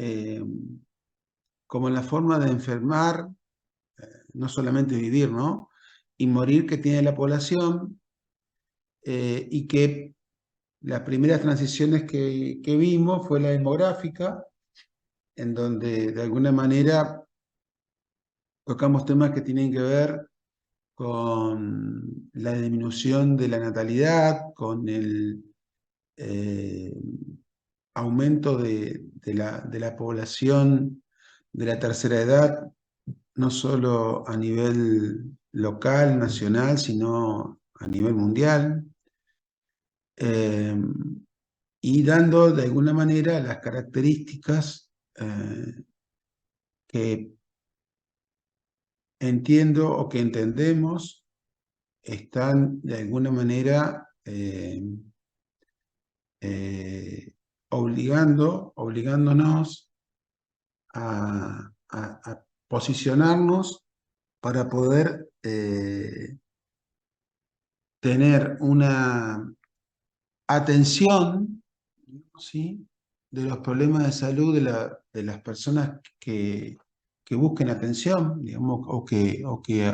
eh, como la forma de enfermar, no solamente vivir, ¿no? Y morir que tiene la población, y que las primeras transiciones que vimos fue la demográfica, en donde de alguna manera tocamos temas que tienen que ver con la disminución de la natalidad, con el eh, aumento de la población de la tercera edad, no solo a nivel local, nacional, sino a nivel mundial, eh, y dando de alguna manera las características que entiendo o que entendemos están de alguna manera obligándonos a posicionarnos para poder tener una atención, ¿sí?, de los problemas de salud de las personas que busquen atención, digamos, o que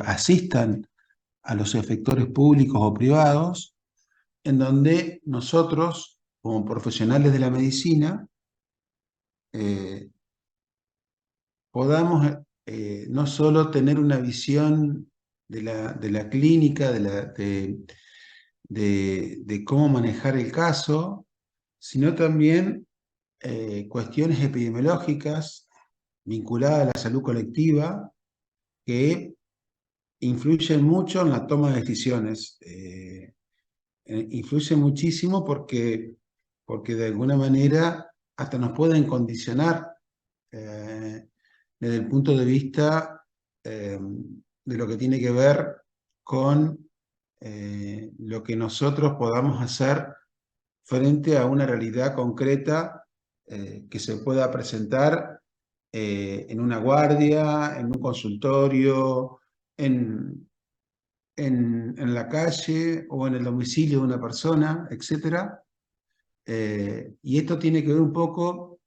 asistan a los efectores públicos o privados, en donde nosotros, como profesionales de la medicina, eh, podamos no solo tener una visión de la clínica, de cómo manejar el caso, sino también cuestiones epidemiológicas vinculadas a la salud colectiva que influyen mucho en la toma de decisiones. Influyen muchísimo porque de alguna manera hasta nos pueden condicionar eh, desde el punto de vista de lo que tiene que ver con lo que nosotros podamos hacer frente a una realidad concreta que se pueda presentar en una guardia, en un consultorio, en la calle o en el domicilio de una persona, etc. Y esto tiene que ver un poco,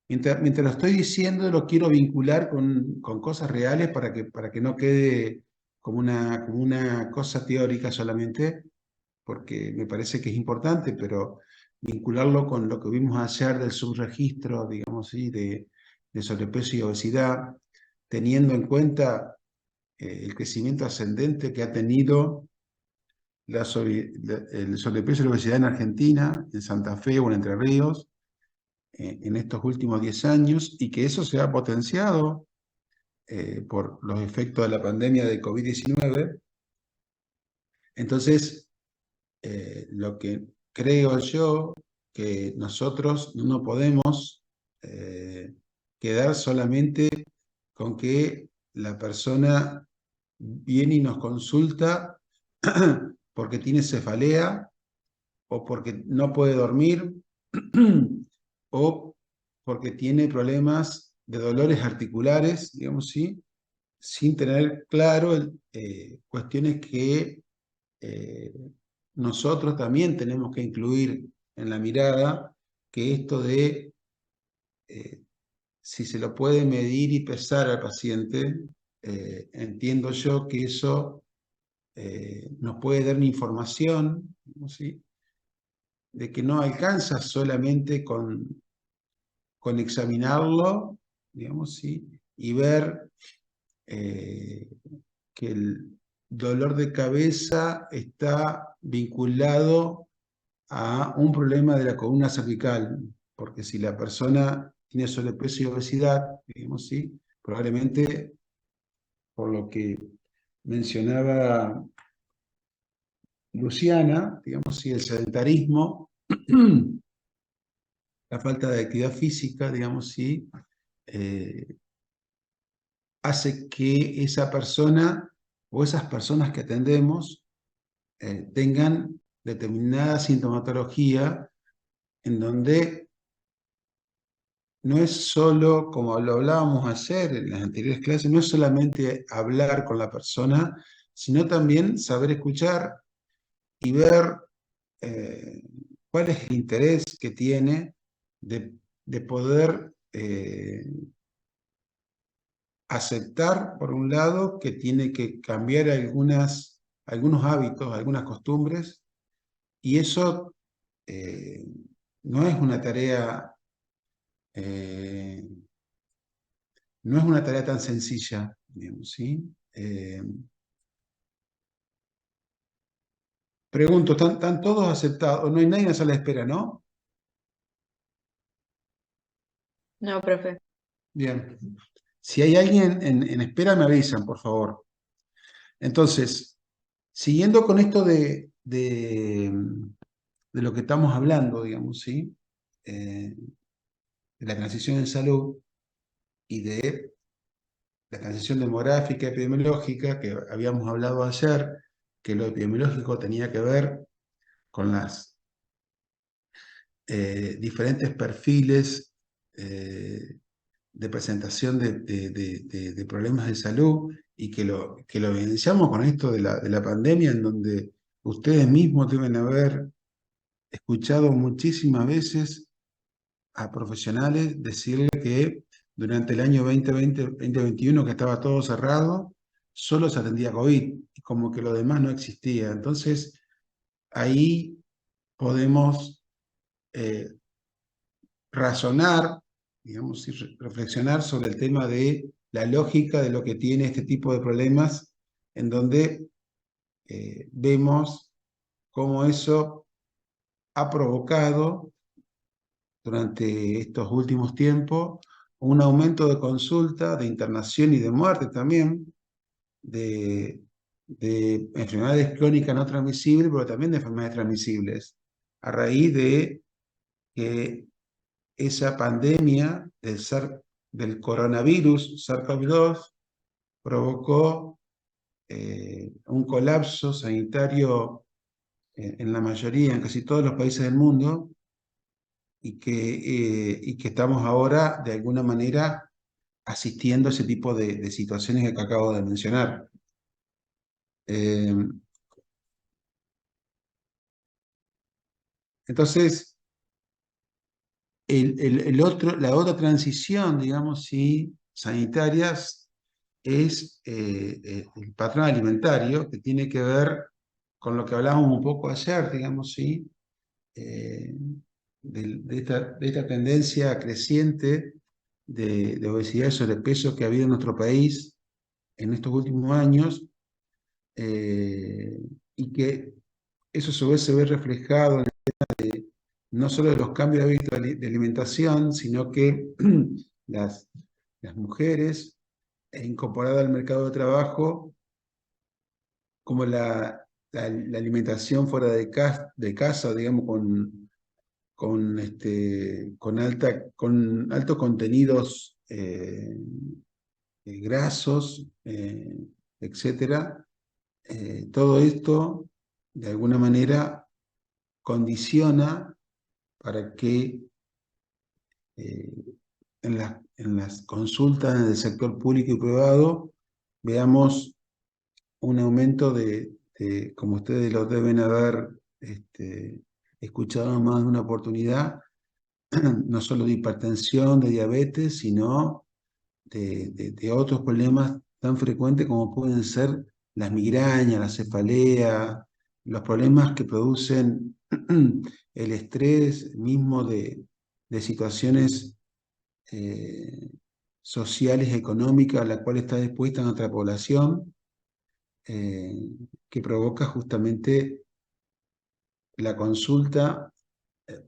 mientras lo estoy diciendo, lo quiero vincular con cosas reales para que no quede como una cosa teórica solamente, porque me parece que es importante, pero vincularlo con lo que vimos ayer del subregistro, digamos, ¿sí?, de sobrepeso y obesidad, teniendo en cuenta el crecimiento ascendente que ha tenido el sobrepeso y la obesidad en Argentina, en Santa Fe o en Entre Ríos, en estos últimos 10 años, y que eso se ha potenciado por los efectos de la pandemia de COVID-19. Entonces, lo que creo yo, que nosotros no podemos quedar solamente con que la persona viene y nos consulta porque tiene cefalea o porque no puede dormir o porque tiene problemas de dolores articulares, digamos, ¿sí?, sin tener claro cuestiones que eh, nosotros también tenemos que incluir en la mirada, que esto de si se lo puede medir y pesar al paciente, entiendo yo que eso nos puede dar una información, ¿no?, ¿sí?, de que no alcanza solamente con examinarlo, digamos, ¿sí?, y ver que el dolor de cabeza está vinculado a un problema de la columna cervical, porque si la persona tiene sobrepeso y obesidad, digamos, ¿sí?, probablemente, por lo que mencionaba Luciana, digamos, ¿sí?, el sedentarismo, la falta de actividad física, digamos, ¿sí?, hace que esa persona o esas personas que atendemos tengan determinada sintomatología en donde no es solo, como lo hablábamos ayer en las anteriores clases, no es solamente hablar con la persona, sino también saber escuchar y ver cuál es el interés que tiene de de poder aceptar, por un lado, que tiene que cambiar algunos hábitos, algunas costumbres, y eso no es una tarea, eh, no es una tarea tan sencilla, digamos, ¿sí? Pregunto, ¿están todos aceptados? No hay nadie en la sala de espera, ¿no? No, profe. Bien. Si hay alguien en espera, me avisan, por favor. Entonces, siguiendo con esto de lo que estamos hablando, digamos, ¿sí? De la transición en salud y de la transición demográfica y epidemiológica que habíamos hablado ayer, que lo epidemiológico tenía que ver con las diferentes perfiles de presentación de problemas de salud y que lo evidenciamos con esto de la pandemia, en donde ustedes mismos deben haber escuchado muchísimas veces a profesionales decirle que durante el año 2020-2021, que estaba todo cerrado, solo se atendía COVID, y como que lo demás no existía. Entonces, ahí podemos eh, razonar, digamos, y reflexionar sobre el tema de la lógica de lo que tiene este tipo de problemas, en donde vemos cómo eso ha provocado durante estos últimos tiempos un aumento de consulta, de internación y de muerte también, de, de enfermedades crónicas no transmisibles, pero también de enfermedades transmisibles, a raíz de que esa pandemia del coronavirus SARS-CoV-2 provocó un colapso sanitario en la mayoría, en casi todos los países del mundo, y que estamos ahora, de alguna manera, asistiendo a ese tipo de situaciones que acabo de mencionar. Eh, entonces, la otra transición, digamos, sí, sanitarias, es el patrón alimentario, que tiene que ver con lo que hablábamos un poco ayer, digamos, sí, eh, de esta tendencia creciente de obesidad y sobrepeso que ha habido en nuestro país en estos últimos años, eh, y que eso a su vez se ve reflejado no solo de los cambios de hábitos de alimentación, sino que las, las mujeres incorporadas al mercado de trabajo, como la alimentación fuera de casa, digamos, con altos contenidos grasos, etcétera. Todo esto, de alguna manera, condiciona para que eh, en las consultas del sector público y privado veamos un aumento como ustedes lo deben haber escuchado en más de una oportunidad, no solo de hipertensión, de diabetes, sino de otros problemas tan frecuentes como pueden ser las migrañas, la cefalea, los problemas que producen el estrés mismo de situaciones eh, sociales, económicas, a la cual está expuesta nuestra población, eh, que provoca justamente la consulta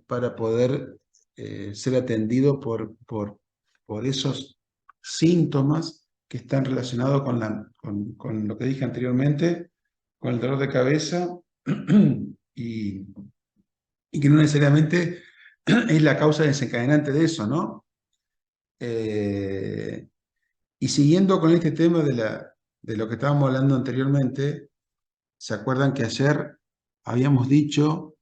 para poder ser atendido por esos síntomas que están relacionados con lo que dije anteriormente, con el dolor de cabeza y, y que no necesariamente es la causa desencadenante de eso, ¿no? Eh, y siguiendo con este tema de lo que estábamos hablando anteriormente, ¿se acuerdan que ayer habíamos dicho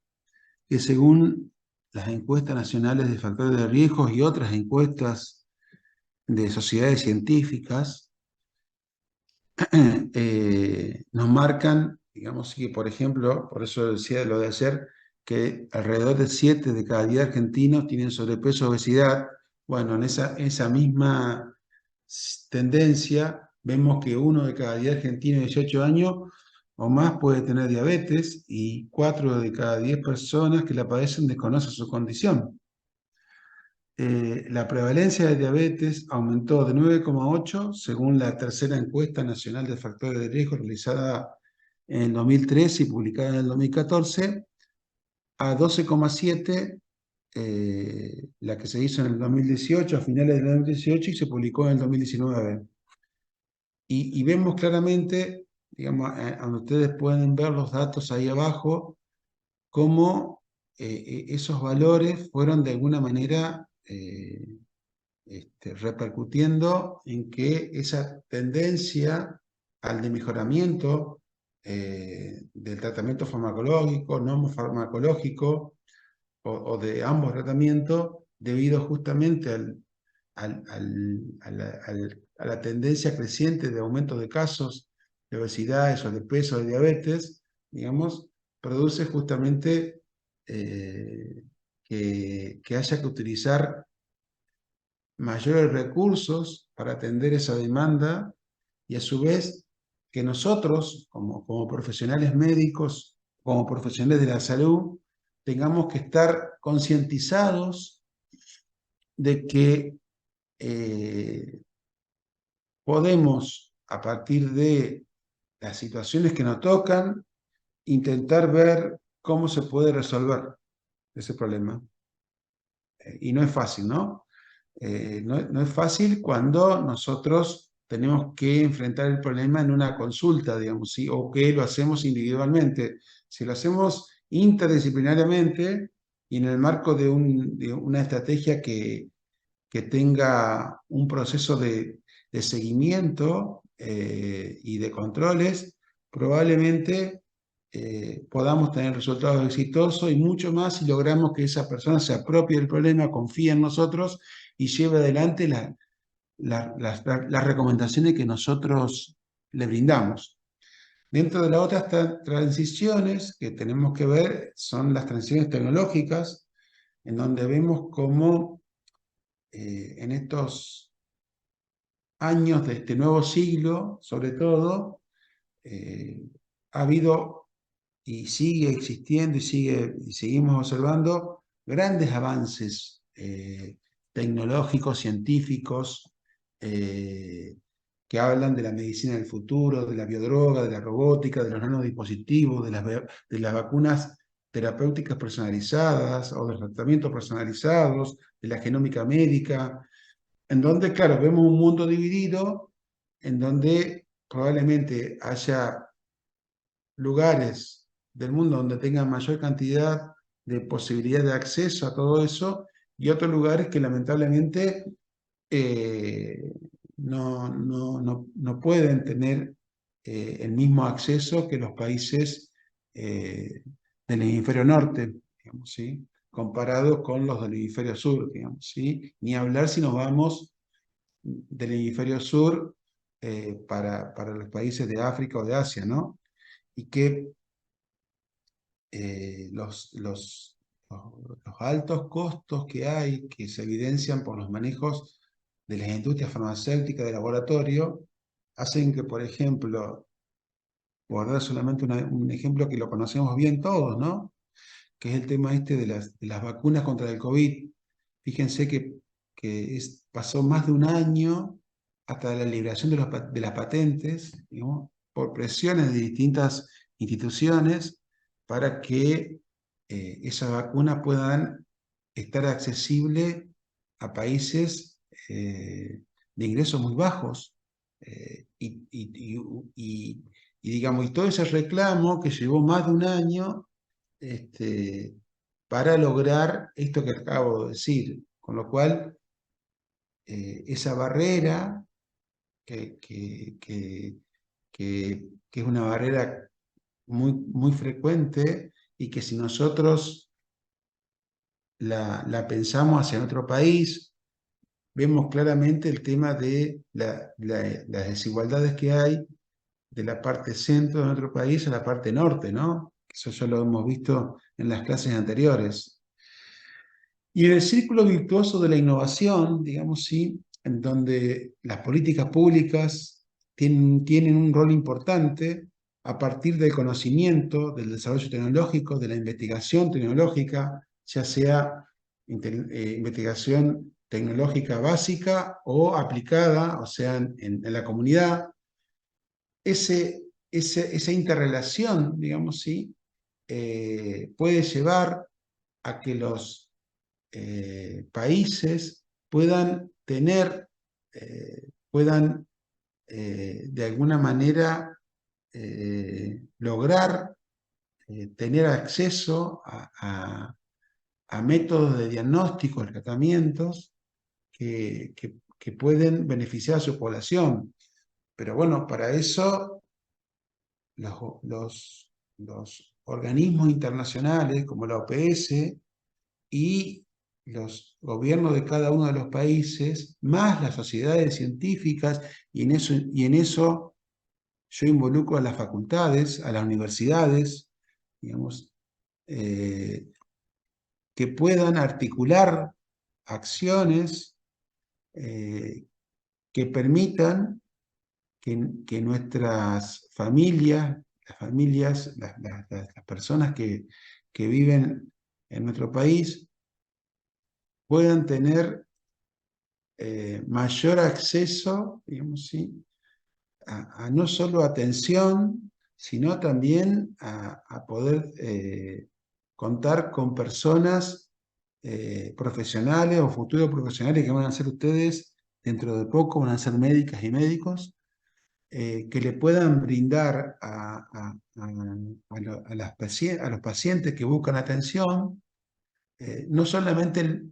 que según las encuestas nacionales de factores de riesgos y otras encuestas de sociedades científicas, nos marcan, digamos que, por ejemplo, por eso decía lo de ayer, que alrededor de 7 de cada 10 argentinos tienen sobrepeso o obesidad. Bueno, en esa misma tendencia vemos que 1 de cada 10 argentinos de 18 años o más puede tener diabetes y 4 de cada 10 personas que la padecen desconocen su condición. La prevalencia de diabetes aumentó de 9,8 según la tercera encuesta nacional de factores de riesgo realizada en el 2013 y publicada en el 2014, a 12,7 la que se hizo en el 2018, a finales del 2018 y se publicó en el 2019. Y vemos claramente, digamos, donde ustedes pueden ver los datos ahí abajo, cómo esos valores fueron de alguna manera repercutiendo en que esa tendencia al de mejoramiento del tratamiento farmacológico, no farmacológico, o de ambos tratamientos, debido justamente a la tendencia creciente de aumento de casos de obesidad, sobrepeso, de diabetes, digamos, produce justamente que haya que utilizar mayores recursos para atender esa demanda y a su vez que nosotros, como profesionales médicos, como profesionales de la salud, tengamos que estar concientizados de que podemos, a partir de las situaciones que nos tocan, intentar ver cómo se puede resolver ese problema. Y no es fácil, ¿no? No es fácil cuando nosotros tenemos que enfrentar el problema en una consulta, digamos, ¿sí? O que lo hacemos individualmente. Si lo hacemos interdisciplinariamente y en el marco de una estrategia que tenga un proceso de seguimiento y de controles, probablemente podamos tener resultados exitosos y mucho más si logramos que esa persona se apropie del problema, confíe en nosotros y lleve adelante las recomendaciones que nosotros le brindamos. Dentro de las otras transiciones que tenemos que ver son las transiciones tecnológicas, en donde vemos cómo en estos años de este nuevo siglo, sobre todo, ha habido y sigue existiendo y seguimos observando grandes avances tecnológicos, científicos, que hablan de la medicina del futuro, de la biodroga, de la robótica, de los nanodispositivos, de las vacunas terapéuticas personalizadas o de los tratamientos personalizados, de la genómica médica, en donde, claro, vemos un mundo dividido, en donde probablemente haya lugares del mundo donde tengan mayor cantidad de posibilidad de acceso a todo eso, y otros lugares que lamentablemente eh, no pueden tener el mismo acceso que los países del hemisferio norte, digamos, ¿sí? Comparados con los del hemisferio sur, digamos, ¿sí? Ni hablar si nos vamos del hemisferio sur para los países de África o de Asia, ¿no? Y que los altos costos que hay, que se evidencian por los manejos de las industrias farmacéuticas de laboratorio, hacen que, por ejemplo, por dar solamente un ejemplo que lo conocemos bien todos, ¿no? Que es el tema este de las vacunas contra el COVID. Fíjense que pasó más de un año hasta la liberación de las patentes, digamos, por presiones de distintas instituciones para que esas vacunas puedan estar accesibles a países de ingresos muy bajos. Digamos, y todo ese reclamo que llevó más de un año este, para lograr esto que acabo de decir. Con lo cual, esa barrera, que, que- que- que es una barrera muy frecuente y que si nosotros la pensamos hacia otro país, vemos claramente el tema de las desigualdades que hay de la parte centro de nuestro país a la parte norte, ¿no? Eso ya lo hemos visto en las clases anteriores. Y en el círculo virtuoso de la innovación, digamos, sí, en donde las políticas públicas tienen un rol importante a partir del conocimiento, del desarrollo tecnológico, de la investigación tecnológica, ya sea investigación tecnológica básica o aplicada, o sea, en la comunidad. Esa interrelación, digamos, sí, puede llevar a que los países puedan tener, puedan de alguna manera lograr tener acceso a métodos de diagnóstico, de tratamientos que pueden beneficiar a su población. Pero bueno, para eso los organismos internacionales como la OPS y los gobiernos de cada uno de los países, más las sociedades científicas, y en eso yo involucro a las facultades, a las universidades, digamos, que puedan articular acciones que permitan que nuestras familias, las personas que viven en nuestro país, puedan tener mayor acceso, digamos, ¿sí? a no solo atención, sino también a poder contar con personas profesionales o futuros profesionales que van a ser ustedes dentro de poco, van a ser médicas y médicos, que le puedan brindar a los pacientes que buscan atención, no solamente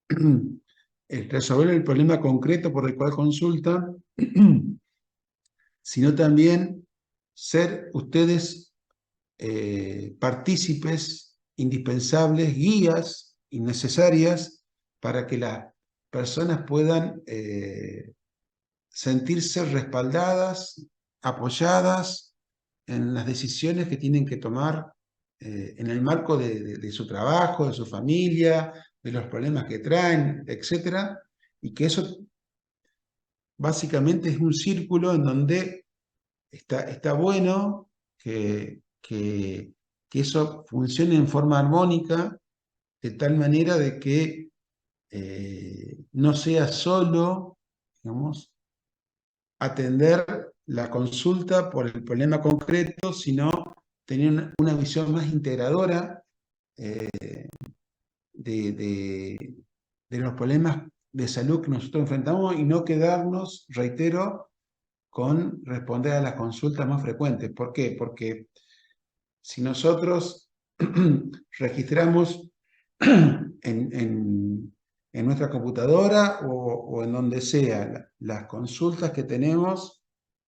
el resolver el problema concreto por el cual consultan, sino también ser ustedes partícipes indispensables, guías innecesarias para que las personas puedan sentirse respaldadas, apoyadas en las decisiones que tienen que tomar en el marco de su trabajo, de su familia, de los problemas que traen, etc. Y que eso básicamente es un círculo en donde está bueno que eso funcione en forma armónica, de tal manera de que no sea solo, digamos, atender la consulta por el problema concreto, sino tener una visión más integradora eh, de los problemas de salud que nosotros enfrentamos y no quedarnos, reitero, con responder a las consultas más frecuentes. ¿Por qué? Porque si nosotros registramos en nuestra computadora o en donde sea las consultas que tenemos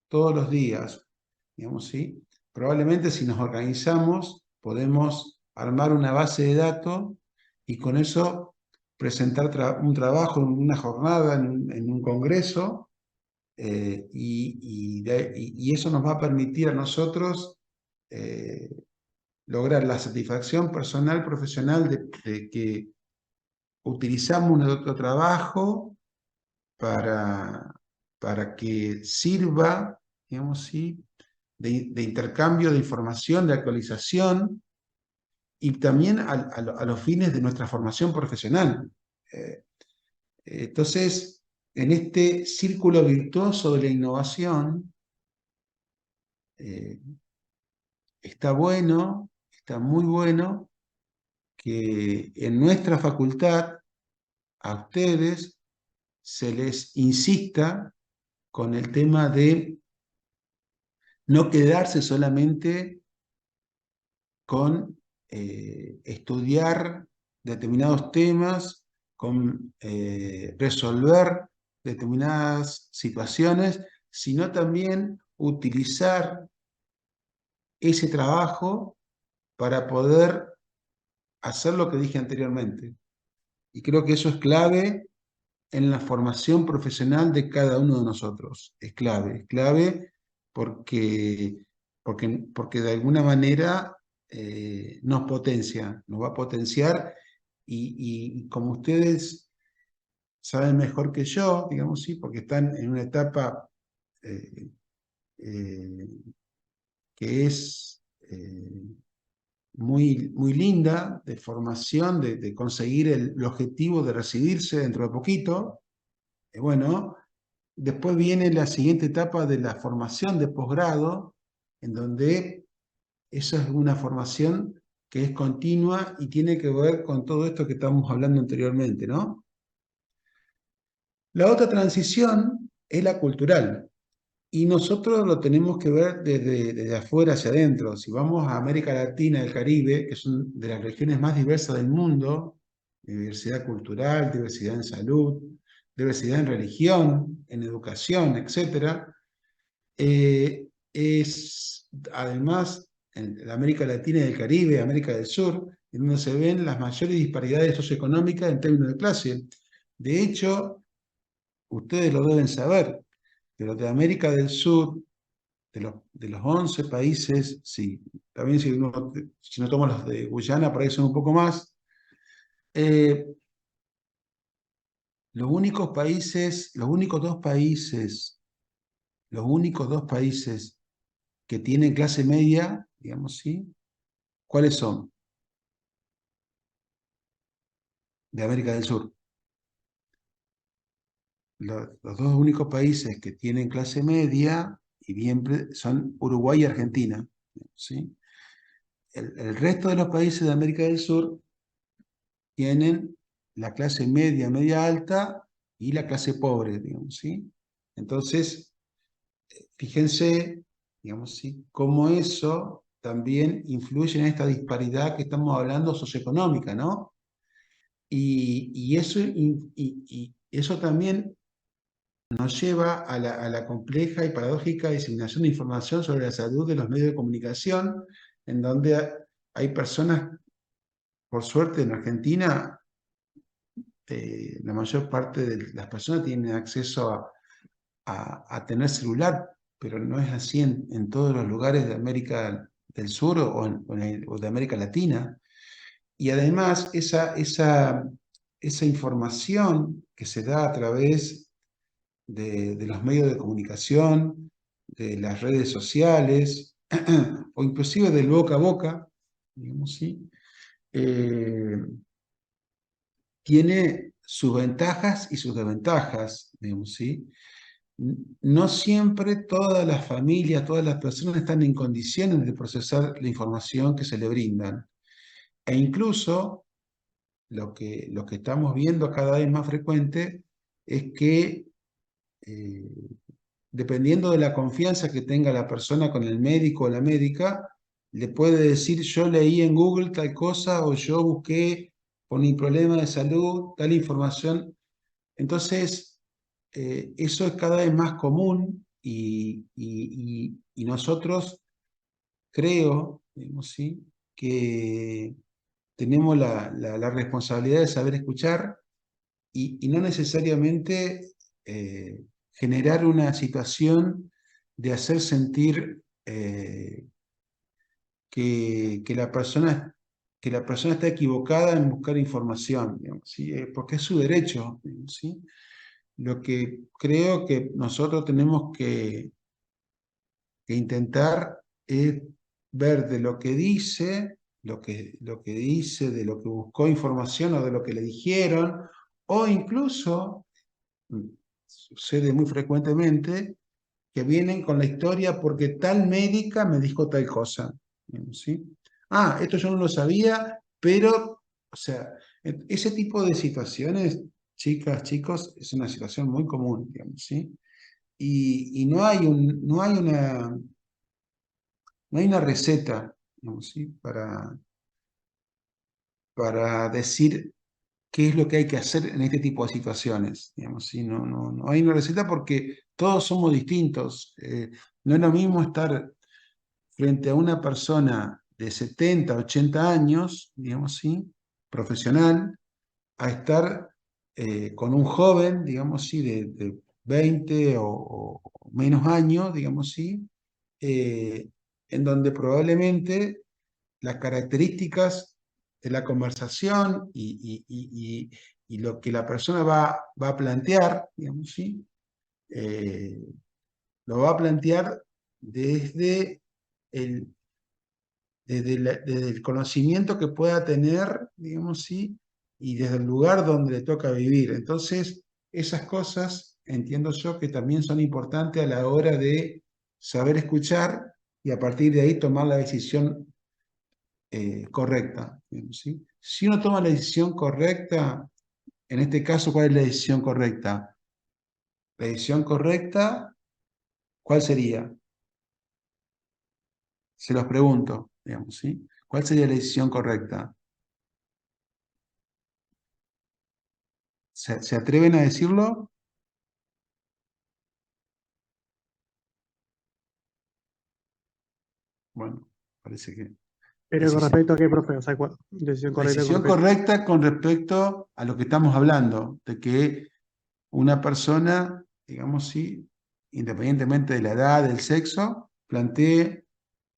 todos los días, digamos, ¿sí? Probablemente si nos organizamos podemos armar una base de datos y con eso presentar un trabajo en una jornada, en un congreso, y eso nos va a permitir a nosotros lograr la satisfacción personal, profesional de que utilizamos nuestro trabajo para, para que sirva, digamos, ¿sí? de intercambio de información, de actualización y también a los fines de nuestra formación profesional. Entonces, en este círculo virtuoso de la innovación, está bueno, está muy bueno que en nuestra facultad a ustedes se les insista con el tema de no quedarse solamente con estudiar determinados temas, con resolver determinadas situaciones, sino también utilizar ese trabajo para poder hacer lo que dije anteriormente. Y creo que eso es clave en la formación profesional de cada uno de nosotros. Es clave porque de alguna manera nos potencia, nos va a potenciar y como ustedes saben mejor que yo, digamos, sí, porque están en una etapa eh, eh, que es muy linda de formación, de conseguir el objetivo de recibirse dentro de poquito. Bueno, después viene la siguiente etapa de la formación de posgrado, en donde eso es una formación que es continua y tiene que ver con todo esto que estamos hablando anteriormente, ¿no? La otra transición es la cultural. Y nosotros lo tenemos que ver desde afuera hacia adentro. Si vamos a América Latina y el Caribe, que son de las regiones más diversas del mundo, diversidad cultural, diversidad en salud, diversidad en religión, en educación, etcétera, es además en la América Latina y el Caribe, América del Sur, en donde se ven las mayores disparidades socioeconómicas en términos de clase. De hecho, ustedes lo deben saber, pero de América del Sur, de los 11 países, sí, también si no tomo los de Guyana, por ahí son un poco más, eh, los únicos dos países, los únicos dos países que tienen clase media, digamos, ¿sí? ¿Cuáles son? De América del Sur. Los dos únicos países que tienen clase media y bien son Uruguay y Argentina, ¿sí? El resto de los países de América del Sur tienen la clase media, media alta y la clase pobre, digamos, ¿sí? Entonces, fíjense, digamos, ¿sí? Cómo eso también influye en esta disparidad que estamos hablando socioeconómica, ¿no? Y eso también nos lleva a la compleja y paradójica diseminación de información sobre la salud de los medios de comunicación, en donde hay personas, por suerte en Argentina, la mayor parte de las personas tienen acceso a tener celular, pero no es así en todos los lugares de América del Sur o de América Latina. Y además esa información que se da a través de los medios de comunicación, de las redes sociales, o inclusive del boca a boca, digamos, ¿sí? Eh, Tiene sus ventajas y sus desventajas, digamos, ¿sí? No siempre todas las familias, todas las personas están en condiciones de procesar la información que se le brindan. E incluso lo que estamos viendo cada vez más frecuente es que eh, dependiendo de la confianza que tenga la persona con el médico o la médica, le puede decir yo leí en Google tal cosa o yo busqué por mi problema de salud tal información. Entonces, eso es cada vez más común y nosotros creo, digamos, ¿sí? Que tenemos la responsabilidad de saber escuchar y no necesariamente generar una situación de hacer sentir que la persona está equivocada en buscar información, digamos, ¿sí? Porque es su derecho, digamos, ¿sí? Lo que creo que nosotros tenemos que intentar es ver de lo que dice, lo que dice, de lo que buscó información o de lo que le dijeron, o incluso, sucede muy frecuentemente, que vienen con la historia porque tal médica me dijo tal cosa, ¿sí? Ah, esto yo no lo sabía, pero, o sea, ese tipo de situaciones, chicas, chicos, es una situación muy común, digamos, ¿sí? Y no hay una receta, digamos, ¿sí? para decir qué es lo que hay que hacer en este tipo de situaciones, digamos, ¿sí? No hay una receta porque todos somos distintos. No es lo mismo estar frente a una persona de 70, 80 años, digamos, ¿sí? Profesional, a estar con un joven, digamos, ¿sí? De 20 o menos años, digamos, ¿sí? Eh, en donde probablemente las características de la conversación y lo que la persona va a plantear, digamos, ¿sí? Lo va a plantear desde el, desde el conocimiento que pueda tener, digamos, ¿sí? Y desde el lugar donde le toca vivir. Entonces, esas cosas entiendo yo que también son importantes a la hora de saber escuchar y a partir de ahí tomar la decisión correcta, digamos, ¿sí? Si uno toma la decisión correcta, en este caso, ¿cuál es la decisión correcta? La decisión correcta, ¿cuál sería? Se los pregunto, digamos, ¿sí? ¿Cuál sería la decisión correcta? ¿Se atreven a decirlo? Bueno, parece que Pero con decisión, respecto a qué, profe, o sea, decisión la correcta con decisión respecto. correcta con respecto a lo que estamos hablando, de que una persona, digamos, sí, independientemente de la edad, del sexo, plantee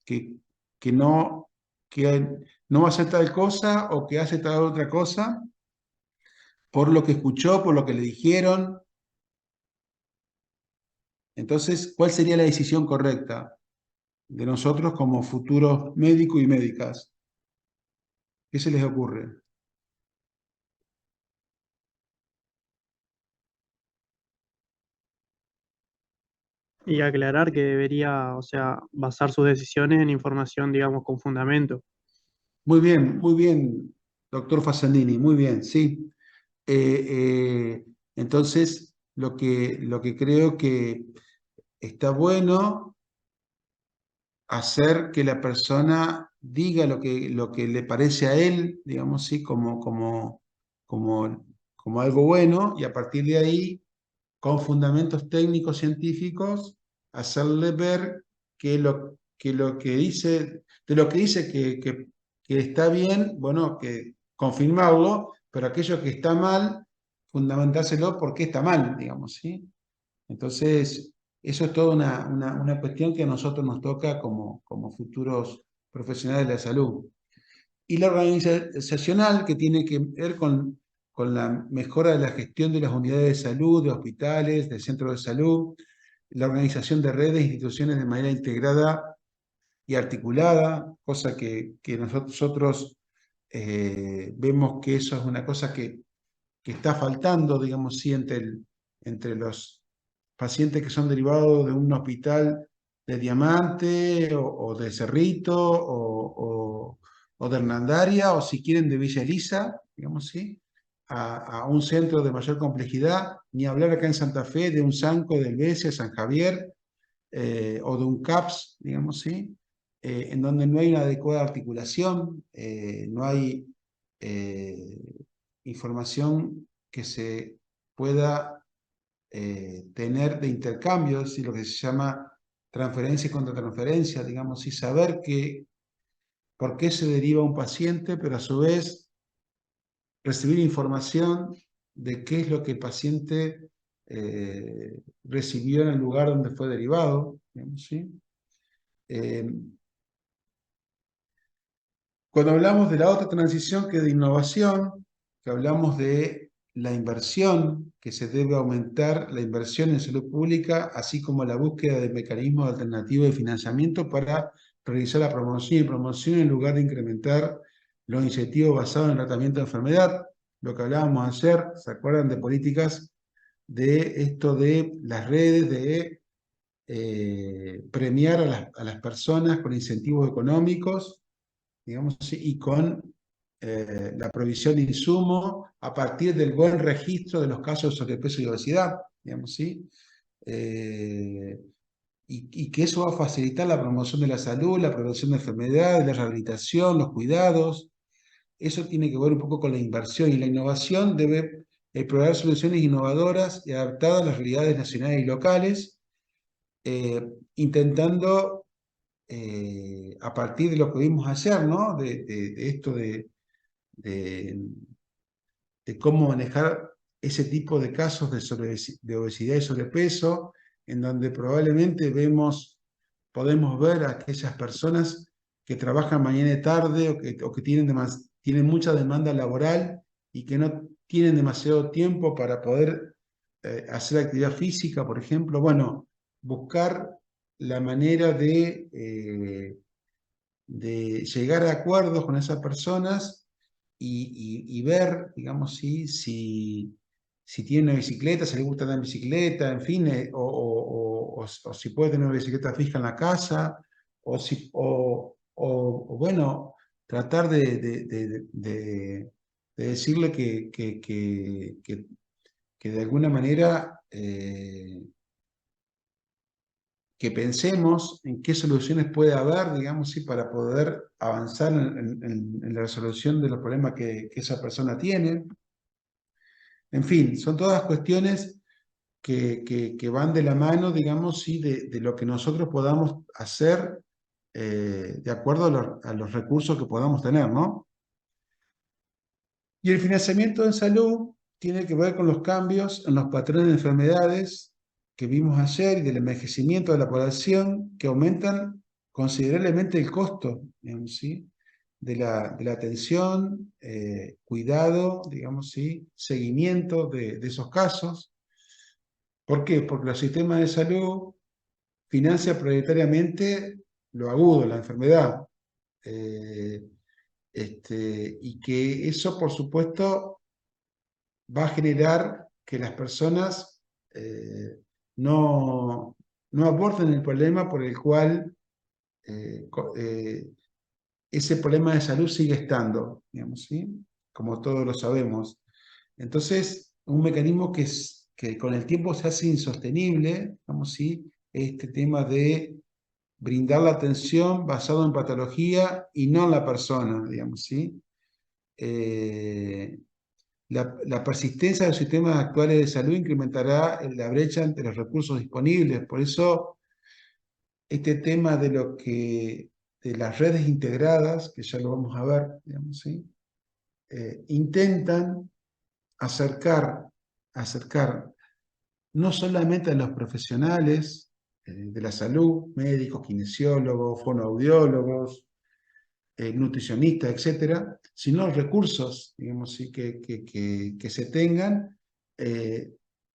que, que no, que no va a hacer tal cosa o que hace tal otra cosa por lo que escuchó, por lo que le dijeron. Entonces, ¿cuál sería la decisión correcta de nosotros como futuros médicos y médicas? ¿Qué se les ocurre? Y aclarar que debería, o sea, basar sus decisiones en información, digamos, con fundamento. Muy bien, doctor Fasandini, muy bien, sí. Entonces, lo que creo que está bueno hacer que la persona diga lo que le parece a él, digamos, sí, como, como algo bueno, y a partir de ahí, con fundamentos técnicos científicos, hacerle ver que lo que dice, de lo que dice que está bien, bueno, que confirmarlo, pero aquello que está mal, fundamentárselo porque está mal, digamos, ¿sí? Entonces, eso es toda una cuestión que a nosotros nos toca como futuros profesionales de la salud. Y la organizacional, que tiene que ver con la mejora de la gestión de las unidades de salud, de hospitales, de centros de salud, la organización de redes e instituciones de manera integrada y articulada, cosa que nosotros vemos que eso es una cosa que está faltando, digamos, sí, entre los pacientes que son derivados de un hospital de Diamante o de Cerrito o de Hernandaria o si quieren de Villa Elisa, digamos, ¿sí? A un centro de mayor complejidad, ni hablar acá en Santa Fe de un Sanco del Besia, San Javier, o de un CAPS, digamos, ¿sí? En donde no hay una adecuada articulación, no hay eh, información que se pueda tener de intercambios y lo que se llama transferencia contra transferencia, digamos, y saber por qué se deriva un paciente, pero a su vez recibir información de qué es lo que el paciente recibió en el lugar donde fue derivado, digamos, ¿sí? Eh, Cuando hablamos de la otra transición que es de innovación, que hablamos de la inversión, que se debe aumentar la inversión en salud pública, así como la búsqueda de mecanismos alternativos de financiamiento para realizar la promoción y promoción en lugar de incrementar los incentivos basados en el tratamiento de enfermedad. Lo que hablábamos ayer, ¿se acuerdan de políticas de esto de las redes, de premiar a las personas con incentivos económicos, digamos así, y con la provisión de insumos a partir del buen registro de los casos de sobrepeso y obesidad, digamos, ¿sí? Eh, y que eso va a facilitar la promoción de la salud, la prevención de enfermedades, la rehabilitación, los cuidados. Eso tiene que ver un poco con la inversión y la innovación debe explorar soluciones innovadoras y adaptadas a las realidades nacionales y locales, intentando a partir de lo que vimos ayer, ¿no? De esto de, de cómo manejar ese tipo de casos de obesidad y sobrepeso, en donde probablemente podemos ver a aquellas personas que trabajan mañana y tarde o que tienen mucha demanda laboral y que no tienen demasiado tiempo para poder hacer actividad física, por ejemplo. Bueno, buscar la manera de llegar a acuerdos con esas personas y ver, digamos, si tiene una bicicleta, si le gusta andar en bicicleta, en fin, o si puede tener una bicicleta fija en la casa, o bueno, tratar de decirle que de alguna manera que pensemos en qué soluciones puede haber, digamos, ¿sí? Para poder avanzar en la resolución de los problemas que esa persona tiene. En fin, son todas cuestiones que van de la mano, digamos, ¿sí? De lo que nosotros podamos hacer de acuerdo a los recursos que podamos tener, ¿no? Y el financiamiento en salud tiene que ver con los cambios en los patrones de enfermedades que vimos ayer y del envejecimiento de la población que aumentan considerablemente el costo, digamos, ¿sí? de la atención, cuidado, digamos, ¿sí? Seguimiento de esos casos. ¿Por qué? Porque los sistemas de salud financian prioritariamente lo agudo, la enfermedad. eh, y que eso, por supuesto, va a generar que las personas no, no aborden el problema por el cual ese problema de salud sigue estando, digamos, ¿sí? Como todos lo sabemos. Entonces, un mecanismo que con el tiempo se hace insostenible, digamos, ¿sí? Este tema de brindar la atención basado en patología y no en la persona, digamos, ¿sí? Eh, la persistencia de los sistemas actuales de salud incrementará la brecha entre los recursos disponibles. Por eso, este tema de las redes integradas, que ya lo vamos a ver, digamos, ¿sí? Intentan acercar no solamente a los profesionales de la salud, médicos, kinesiólogos, fonoaudiólogos, nutricionistas, etcétera, sino los recursos, digamos, ¿sí? que se tengan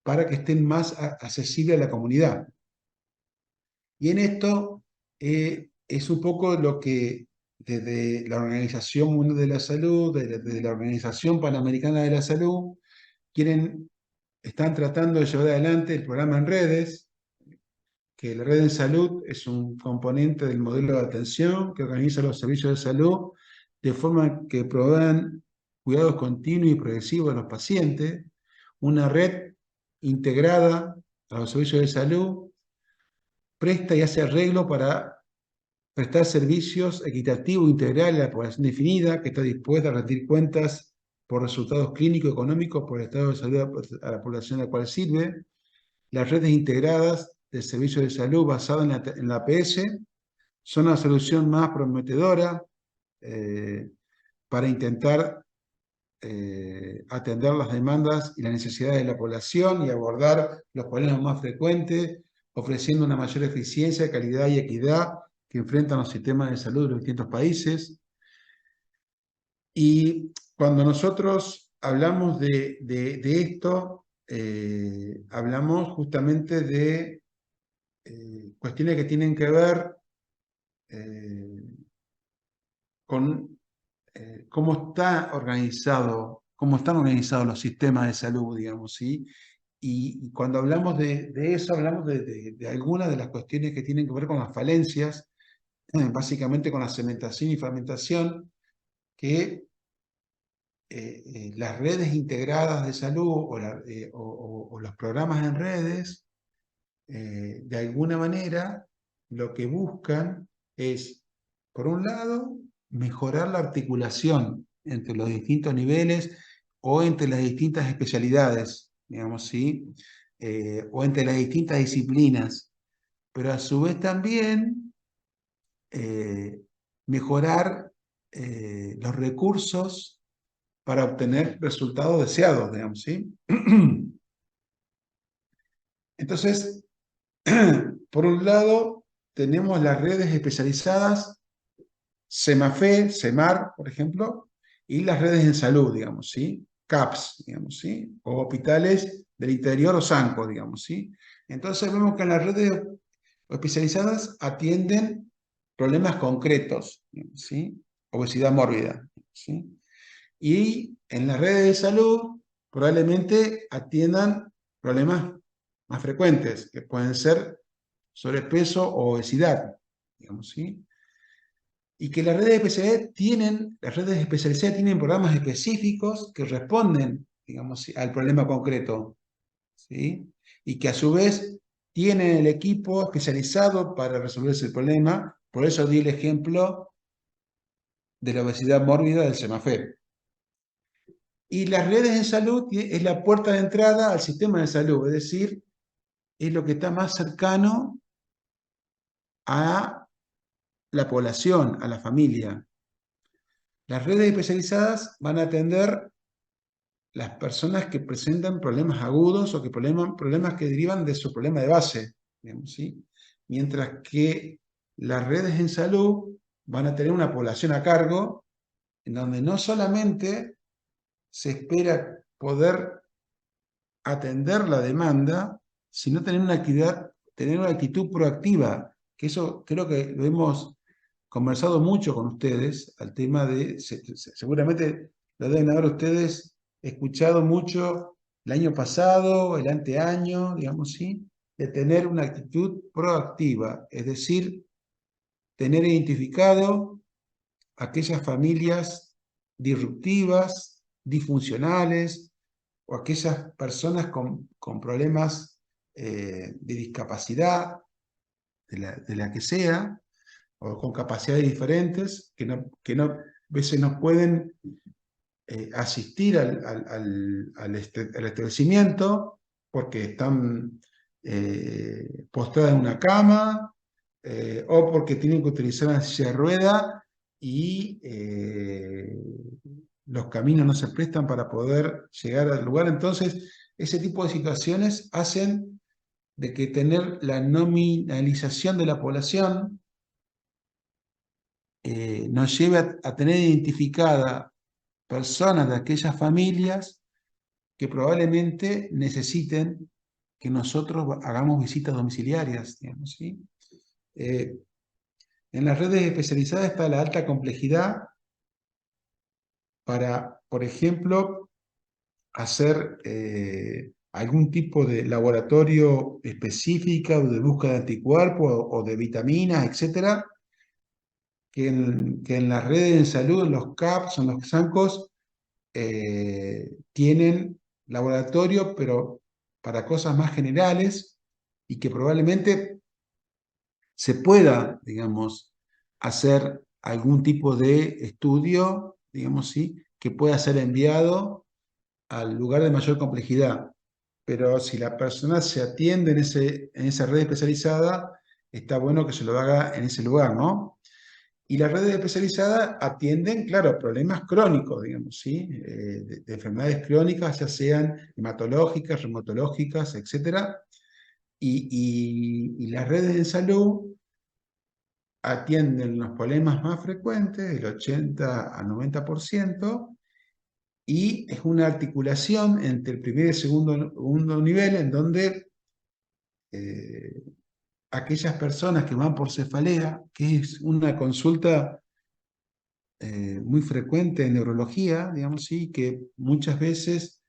para que estén más accesibles a la comunidad. Y en esto es un poco lo que desde la Organización Mundial de la Salud, desde la Organización Panamericana de la Salud, están tratando de llevar adelante el programa en redes, que la red en salud es un componente del modelo de atención que organiza los servicios de salud de forma que provean cuidados continuos y progresivos a los pacientes, una red integrada a los servicios de salud, presta y hace arreglo para prestar servicios equitativos e integrales a la población definida, que está dispuesta a rendir cuentas por resultados clínicos y económicos por el estado de salud a la población a la cual sirve. Las redes integradas de servicios de salud basadas en la APS son la solución más prometedora para intentar atender las demandas y las necesidades de la población y abordar los problemas más frecuentes, ofreciendo una mayor eficiencia, calidad y equidad que enfrentan los sistemas de salud de los distintos países. Y cuando nosotros hablamos de esto, hablamos justamente de cuestiones que tienen que ver con cómo cómo están organizados los sistemas de salud, digamos, ¿sí? Y cuando hablamos de eso, hablamos de algunas de las cuestiones que tienen que ver con las falencias, básicamente con la cementación y fragmentación, que las redes integradas de salud o los programas en redes, de alguna manera, lo que buscan es, por un lado, mejorar la articulación entre los distintos niveles o entre las distintas especialidades, digamos, ¿sí? O entre las distintas disciplinas, pero a su vez también mejorar los recursos para obtener resultados deseados, digamos, ¿sí? Entonces, por un lado, tenemos las redes especializadas SEMAFE, SEMAR, por ejemplo, y las redes en salud, digamos, ¿sí? CAPS, digamos, ¿sí? O hospitales del interior o SANCO, digamos, ¿sí? Entonces vemos que las redes especializadas atienden problemas concretos, ¿sí? Obesidad mórbida, ¿sí? Y en las redes de salud probablemente atiendan problemas más frecuentes, que pueden ser sobrepeso o obesidad, digamos, ¿sí? Y que las redes especializadas tienen programas específicos que responden, digamos, ¿sí?, al problema concreto, ¿sí? Y que a su vez tienen el equipo especializado para resolver ese problema. Por eso di el ejemplo de la obesidad mórbida del SEMAFE. Y las redes de salud es la puerta de entrada al sistema de salud, es decir, es lo que está más cercano a la población, a la familia. Las redes especializadas van a atender las personas que presentan problemas agudos o que problemas que derivan de su problema de base, digamos, ¿sí? Mientras que las redes en salud van a tener una población a cargo en donde no solamente se espera poder atender la demanda, sino tener una actitud proactiva, que eso creo que lo hemos conversado mucho con ustedes, al tema de, seguramente lo deben haber ustedes escuchado mucho el año pasado, el anteaño, digamos, ¿sí? De tener una actitud proactiva, es decir, tener identificado aquellas familias disruptivas, disfuncionales, o aquellas personas con problemas de discapacidad, de la que sea, o con capacidades diferentes, que a veces no pueden asistir al establecimiento porque están postradas en una cama, o porque tienen que utilizar una silla de rueda y los caminos no se prestan para poder llegar al lugar. Entonces, ese tipo de situaciones hacen de que tener la nominalización de la población nos lleve a tener identificada personas de aquellas familias que probablemente necesiten que nosotros hagamos visitas domiciliarias, digamos, ¿sí? En las redes especializadas está la alta complejidad para, por ejemplo, hacer algún tipo de laboratorio específica o de búsqueda de anticuerpos o de vitaminas, etcétera, que en las redes de salud, en los CAPS, en los SANCOS, tienen laboratorio, pero para cosas más generales y que probablemente se pueda, digamos, hacer algún tipo de estudio, digamos, ¿sí?, que pueda ser enviado al lugar de mayor complejidad. Pero si la persona se atiende en esa red especializada, está bueno que se lo haga en ese lugar, ¿no? Y las redes especializadas atienden, claro, problemas crónicos, digamos, ¿sí? De enfermedades crónicas, ya sean hematológicas, reumatológicas, etc. Y las redes de salud atienden los problemas más frecuentes, del 80 al 90%, y es una articulación entre el primer y el segundo nivel, en donde aquellas personas que van por cefalea, que es una consulta muy frecuente en neurología, digamos, sí, que muchas veces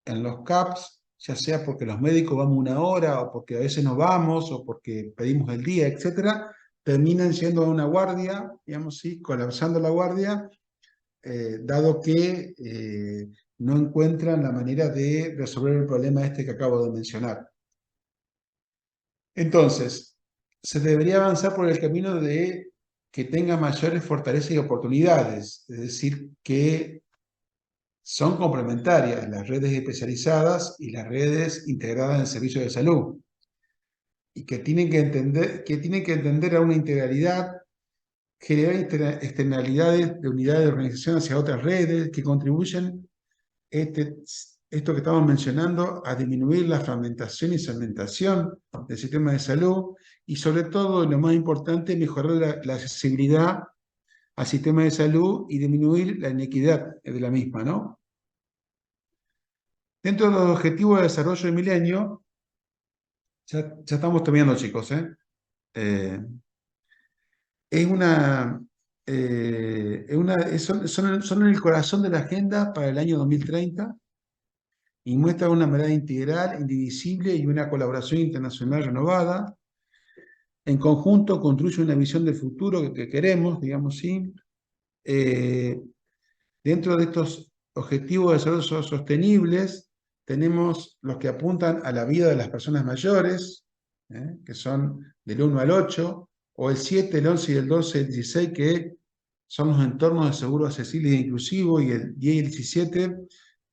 en los CAPS, ya sea porque los médicos vamos una hora, o porque a veces no vamos, o porque pedimos el día, etcétera, terminan yendo a una guardia, digamos, sí, colapsando la guardia, dado que no encuentran la manera de resolver el problema este que acabo de mencionar. Entonces, se debería avanzar por el camino de que tenga mayores fortalezas y oportunidades, es decir, que son complementarias las redes especializadas y las redes integradas en el servicio de salud, y que tienen que entender a una integralidad, generar externalidades de unidades de organización hacia otras redes que contribuyen esto que estamos mencionando, a disminuir la fragmentación y segmentación del sistema de salud, y sobre todo, y lo más importante, mejorar la accesibilidad al sistema de salud y disminuir la inequidad de la misma, ¿no? Dentro de los objetivos de desarrollo del milenio, ya estamos terminando, chicos, ¿eh? Eh, es una, son el corazón de la agenda para el año 2030 y muestran una mirada integral, indivisible y una colaboración internacional renovada. En conjunto construye una visión del futuro que queremos, digamos, ¿sí? Eh, Dentro de estos objetivos de desarrollo sostenibles, tenemos los que apuntan a la vida de las personas mayores, que son del 1 al 8, o el 7, el 11 y el 12, el 16, que son los entornos de seguro accesible e inclusivo, y el 10 y el 17,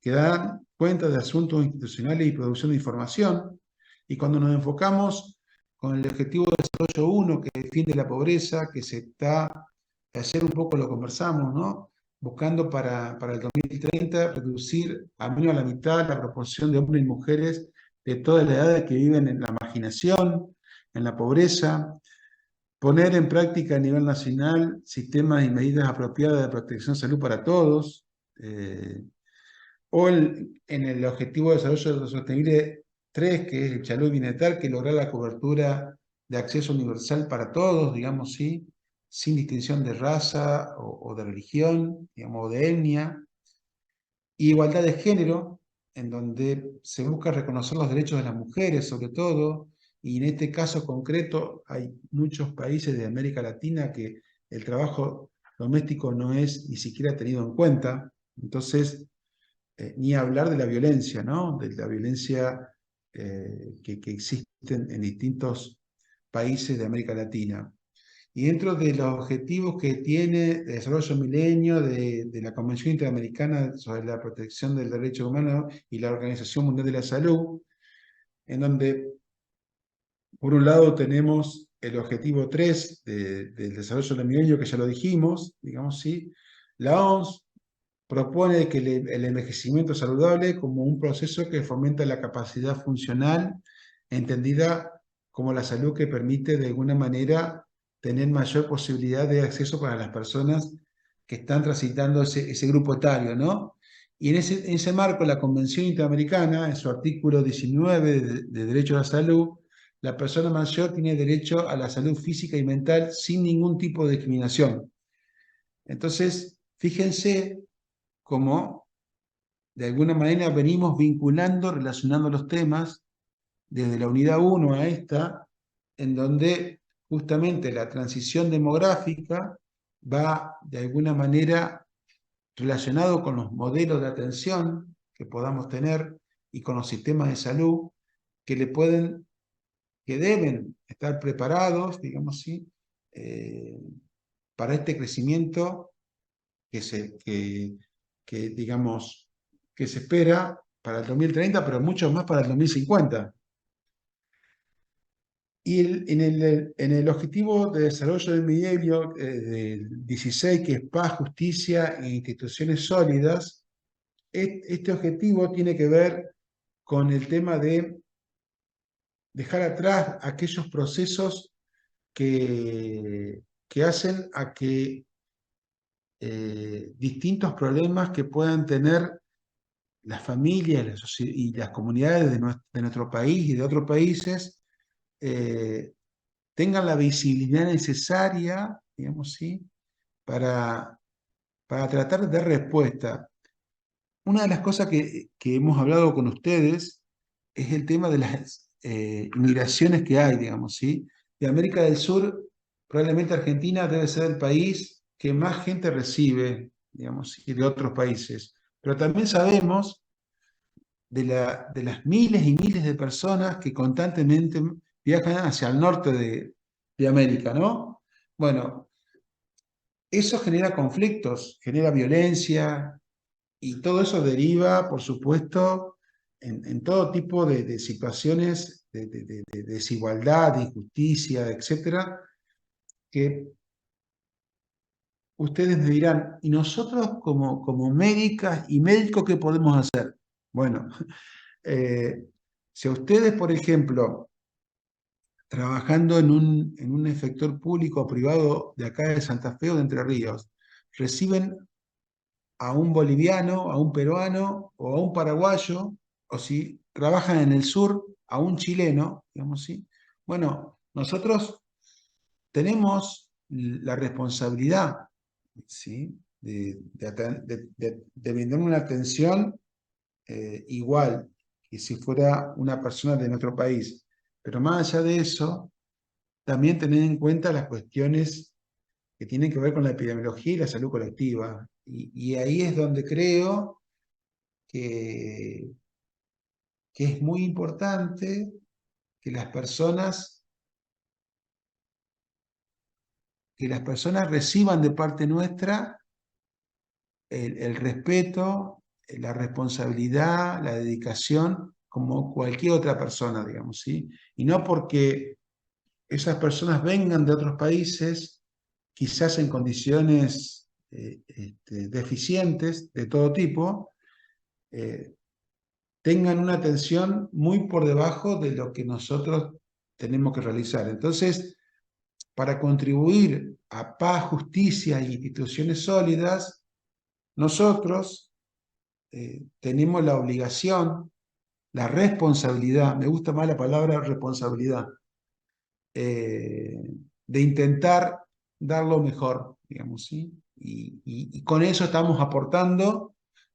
que dan cuenta de asuntos institucionales y producción de información. Y cuando nos enfocamos con el objetivo de desarrollo 1, que define la pobreza, que se está, ayer un poco lo conversamos, ¿no? Buscando para el 2030 reducir a menos a la mitad la proporción de hombres y mujeres de todas las edades que viven en la marginación, en la pobreza, poner en práctica a nivel nacional sistemas y medidas apropiadas de protección de salud para todos, en el Objetivo de Desarrollo Sostenible 3, que es el salud y bienestar, que lograr la cobertura de acceso universal para todos, digamos, ¿sí? Sin distinción de raza o de religión, digamos, o de etnia, y igualdad de género, en donde se busca reconocer los derechos de las mujeres, sobre todo, y en este caso concreto hay muchos países de América Latina que el trabajo doméstico no es ni siquiera tenido en cuenta. Entonces, ni hablar de la violencia, ¿no? De la violencia que existe en distintos países de América Latina. Y dentro de los objetivos que tiene de desarrollo milenio de la Convención Interamericana sobre la Protección del Derecho Humano y la Organización Mundial de la Salud, en donde, por un lado, tenemos el objetivo 3 del desarrollo del milenio, que ya lo dijimos, digamos, ¿sí? La OMS propone que el envejecimiento saludable como un proceso que fomenta la capacidad funcional, entendida como la salud que permite de alguna manera tener mayor posibilidad de acceso para las personas que están transitando ese grupo etario, ¿no? Y en ese marco, la Convención Interamericana, en su artículo 19 de Derecho a la Salud, la persona mayor tiene derecho a la salud física y mental sin ningún tipo de discriminación. Entonces, fíjense cómo de alguna manera venimos vinculando, relacionando los temas desde la unidad 1 a esta, en donde justamente la transición demográfica va de alguna manera relacionado con los modelos de atención que podamos tener y con los sistemas de salud que que deben estar preparados, digamos así, para este crecimiento digamos, que se espera para el 2030, pero mucho más para el 2050. Y en el Objetivo de Desarrollo del Milenio del 16, que es paz, justicia e instituciones sólidas, este objetivo tiene que ver con el tema de dejar atrás aquellos procesos que hacen a que distintos problemas que puedan tener las familias y las comunidades de nuestro país y de otros países eh, tengan la visibilidad necesaria, digamos, ¿sí? para, para tratar de dar respuesta. Una de las cosas que hemos hablado con ustedes es el tema de las inmigraciones que hay, digamos, ¿sí? De América del Sur, probablemente Argentina debe ser el país que más gente recibe, digamos, ¿sí? De otros países. Pero también sabemos de las miles y miles de personas que constantemente viajan hacia el norte de América, ¿no? Bueno, eso genera conflictos, genera violencia y todo eso deriva, por supuesto, en todo tipo de situaciones de desigualdad, de injusticia, etcétera, que ustedes me dirán, ¿y nosotros como médicas y médicos qué podemos hacer? Bueno, si a ustedes, por ejemplo, trabajando en un sector público o privado de acá de Santa Fe o de Entre Ríos, reciben a un boliviano, a un peruano o a un paraguayo, o si trabajan en el sur, a un chileno, digamos, ¿sí? Bueno, nosotros tenemos la responsabilidad, ¿sí? de brindar una atención igual que si fuera una persona de nuestro país. Pero más allá de eso, también tener en cuenta las cuestiones que tienen que ver con la epidemiología y la salud colectiva. Y ahí es donde creo que, que es muy importante que las personas reciban de parte nuestra el respeto, la responsabilidad, la dedicación, como cualquier otra persona, digamos, ¿sí? Y no porque esas personas vengan de otros países, quizás en condiciones deficientes de todo tipo, eh, tengan una atención muy por debajo de lo que nosotros tenemos que realizar. Entonces, para contribuir a paz, justicia e instituciones sólidas, nosotros tenemos la obligación, la responsabilidad, me gusta más la palabra responsabilidad, eh, de intentar dar lo mejor, digamos, ¿sí? Y con eso estamos aportando,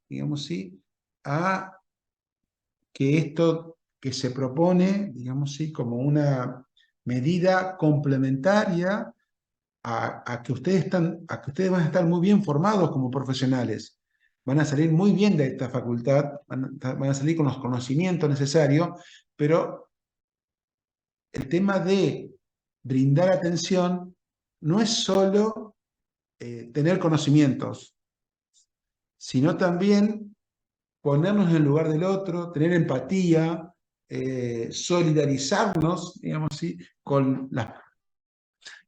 digamos, ¿sí? A que esto que se propone, digamos, ¿sí? Como una medida complementaria a que ustedes van a estar muy bien formados como profesionales. Van a salir muy bien de esta facultad, van a salir con los conocimientos necesarios, pero el tema de brindar atención no es solo tener conocimientos, sino también ponernos en el lugar del otro, tener empatía, solidarizarnos, digamos así, con las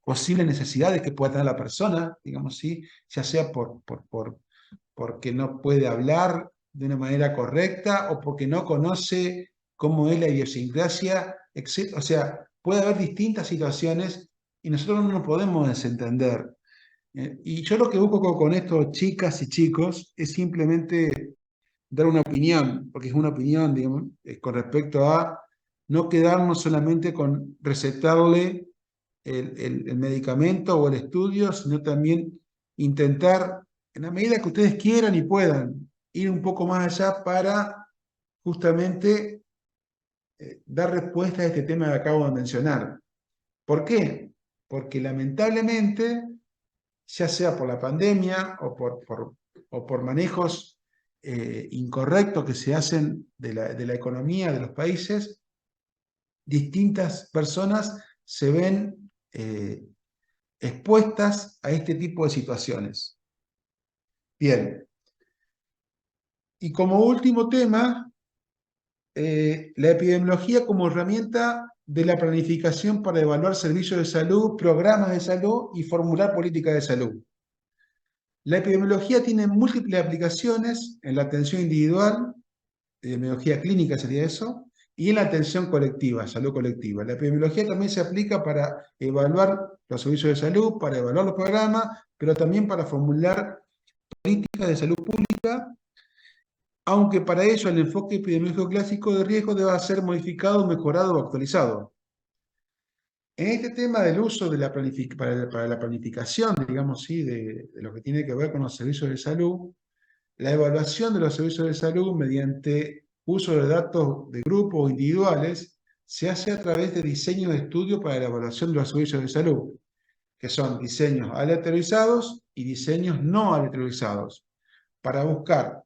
posibles necesidades que pueda tener la persona, digamos así, ya sea porque no puede hablar de una manera correcta o porque no conoce cómo es la idiosincrasia, etc. O sea, puede haber distintas situaciones y nosotros no nos podemos desentender. Y yo lo que busco con esto, chicas y chicos, es simplemente dar una opinión, porque es una opinión, digamos, con respecto a no quedarnos solamente con recetarle el medicamento o el estudio, sino también intentar, en la medida que ustedes quieran y puedan, ir un poco más allá para justamente dar respuesta a este tema que acabo de mencionar. ¿Por qué? Porque lamentablemente, ya sea por la pandemia o por manejos incorrectos que se hacen de la economía de los países, distintas personas se ven expuestas a este tipo de situaciones. Bien, y como último tema, la epidemiología como herramienta de la planificación para evaluar servicios de salud, programas de salud y formular políticas de salud. La epidemiología tiene múltiples aplicaciones en la atención individual, epidemiología clínica sería eso, y en la atención colectiva, salud colectiva. La epidemiología también se aplica para evaluar los servicios de salud, para evaluar los programas, pero también para formular políticas de salud pública, aunque para ello el enfoque epidemiológico clásico de riesgo deba ser modificado, mejorado o actualizado. En este tema del uso de para la planificación, digamos, ¿sí? de lo que tiene que ver con los servicios de salud, la evaluación de los servicios de salud mediante uso de datos de grupos o individuales se hace a través de diseños de estudio para la evaluación de los servicios de salud, que son diseños aleatorizados y diseños no aleatorizados, para buscar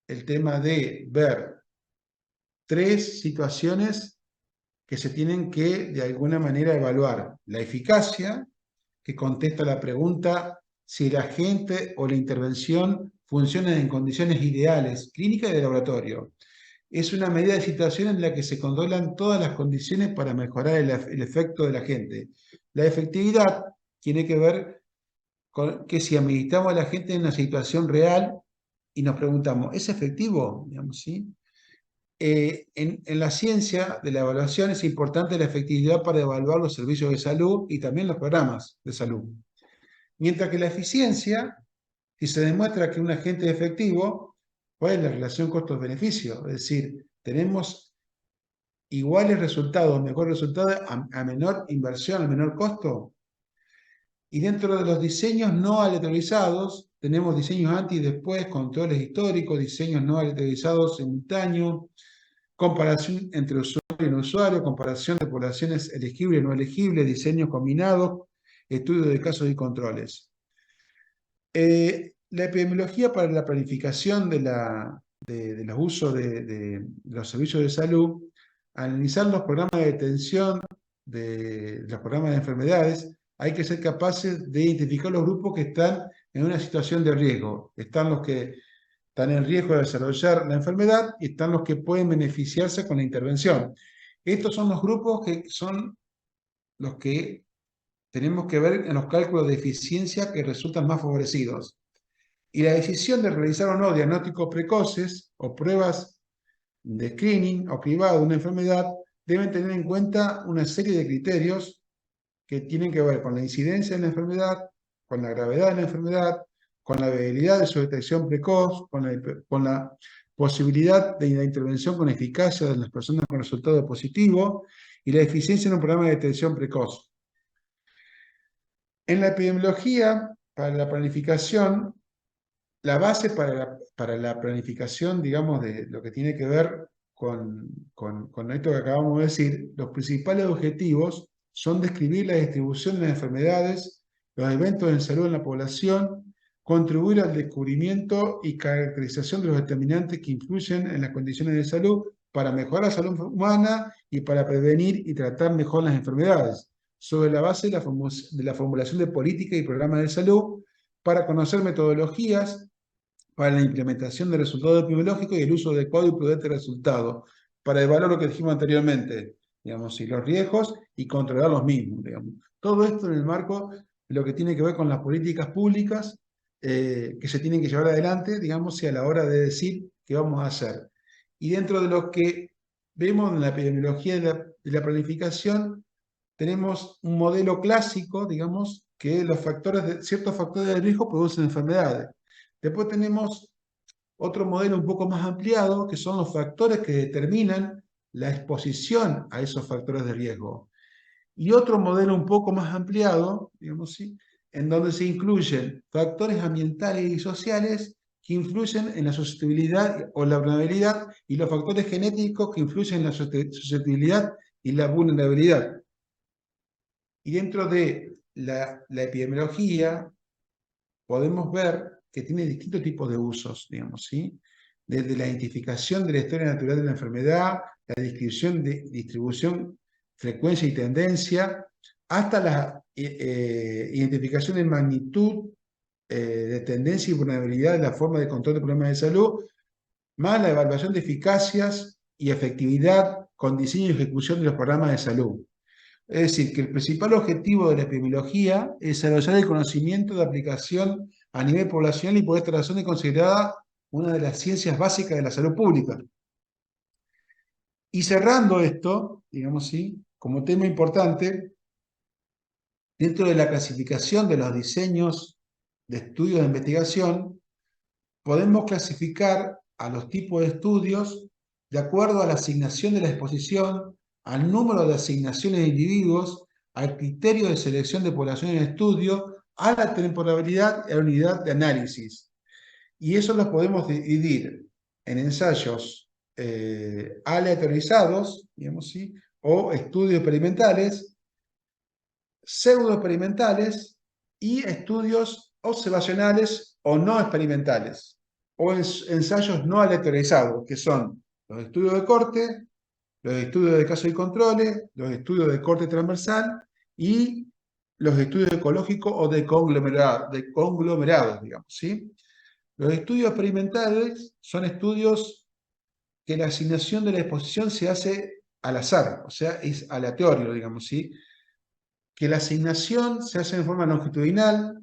el tema de ver tres situaciones que se tienen que, de alguna manera, evaluar. La eficacia, que contesta la pregunta si el agente o la intervención funciona en condiciones ideales, clínicas y de laboratorio. Es una medida de situación en la que se controlan todas las condiciones para mejorar el efecto del agente. La efectividad tiene que ver con que si administramos al agente en una situación real y nos preguntamos, ¿es efectivo? Digamos, ¿sí? En la ciencia de la evaluación es importante la efectividad para evaluar los servicios de salud y también los programas de salud. Mientras que la eficiencia, si se demuestra que un agente es efectivo, ¿cuál es la relación costos-beneficio? Es decir, tenemos iguales resultados, mejores resultados a menor inversión, a menor costo. Y dentro de los diseños no aleatorizados, tenemos diseños antes y después, controles históricos, diseños no aleatorizados simultáneos, comparación entre usuario y no usuario, comparación de poblaciones elegibles y no elegibles, diseños combinados, estudios de casos y controles. La epidemiología para la planificación de los usos de los servicios de salud, analizar los programas de detención de los programas de enfermedades, hay que ser capaces de identificar los grupos que están en una situación de riesgo. Están los que están en riesgo de desarrollar la enfermedad y están los que pueden beneficiarse con la intervención. Estos son los grupos que son los que tenemos que ver en los cálculos de eficiencia que resultan más favorecidos. Y la decisión de realizar o no diagnósticos precoces o pruebas de screening o cribado de una enfermedad deben tener en cuenta una serie de criterios que tienen que ver con la incidencia de la enfermedad, con la gravedad de la enfermedad, con la viabilidad de su detección precoz, con la posibilidad de la intervención con eficacia de las personas con resultado positivo y la eficiencia en un programa de detección precoz. En la epidemiología, para la planificación, la base para la planificación, digamos, de lo que tiene que ver con esto que acabamos de decir, los principales objetivos son describir la distribución de las enfermedades, los eventos en salud en la población, contribuir al descubrimiento y caracterización de los determinantes que influyen en las condiciones de salud para mejorar la salud humana y para prevenir y tratar mejor las enfermedades, sobre la base de la formulación de políticas y programas de salud, para conocer metodologías para la implementación de resultados epidemiológicos y el uso adecuado y prudente de resultados, para evaluar lo que dijimos anteriormente, digamos, y los riesgos y controlar los mismos, digamos. Todo esto en el marco de lo que tiene que ver con las políticas públicas que se tienen que llevar adelante, digamos, y a la hora de decir qué vamos a hacer. Y dentro de lo que vemos en la epidemiología de la planificación, tenemos un modelo clásico, digamos, que ciertos factores de riesgo producen enfermedades. Después tenemos otro modelo un poco más ampliado, que son los factores que determinan la exposición a esos factores de riesgo. Y otro modelo un poco más ampliado, digamos, ¿sí?, en donde se incluyen factores ambientales y sociales que influyen en la susceptibilidad o la vulnerabilidad y los factores genéticos que influyen en la susceptibilidad y la vulnerabilidad. Y dentro de la epidemiología podemos ver que tiene distintos tipos de usos, digamos, ¿sí? Desde la identificación de la historia natural de la enfermedad, la descripción de distribución, frecuencia y tendencia, hasta la identificación de magnitud, de tendencia y vulnerabilidad de la forma de control de problemas de salud, más la evaluación de eficacias y efectividad con diseño y ejecución de los programas de salud. Es decir, que el principal objetivo de la epidemiología es desarrollar el conocimiento de aplicación a nivel poblacional y por esta razón es considerada una de las ciencias básicas de la salud pública. Y cerrando esto, digamos así, como tema importante, dentro de la clasificación de los diseños de estudios de investigación, podemos clasificar a los tipos de estudios de acuerdo a la asignación de la exposición, al número de asignaciones de individuos, al criterio de selección de población en estudio, a la temporalidad y a la unidad de análisis. Y eso los podemos dividir en ensayos aleatorizados, digamos, ¿sí?, o estudios experimentales, pseudoexperimentales y estudios observacionales o no experimentales, o ensayos no aleatorizados, que son los estudios de corte, los estudios de casos y controles, los estudios de corte transversal y los estudios ecológicos o de conglomerados, digamos, ¿sí? Los estudios experimentales son estudios que la asignación de la exposición se hace al azar, o sea, es aleatorio, digamos, ¿sí? Que la asignación se hace en forma longitudinal,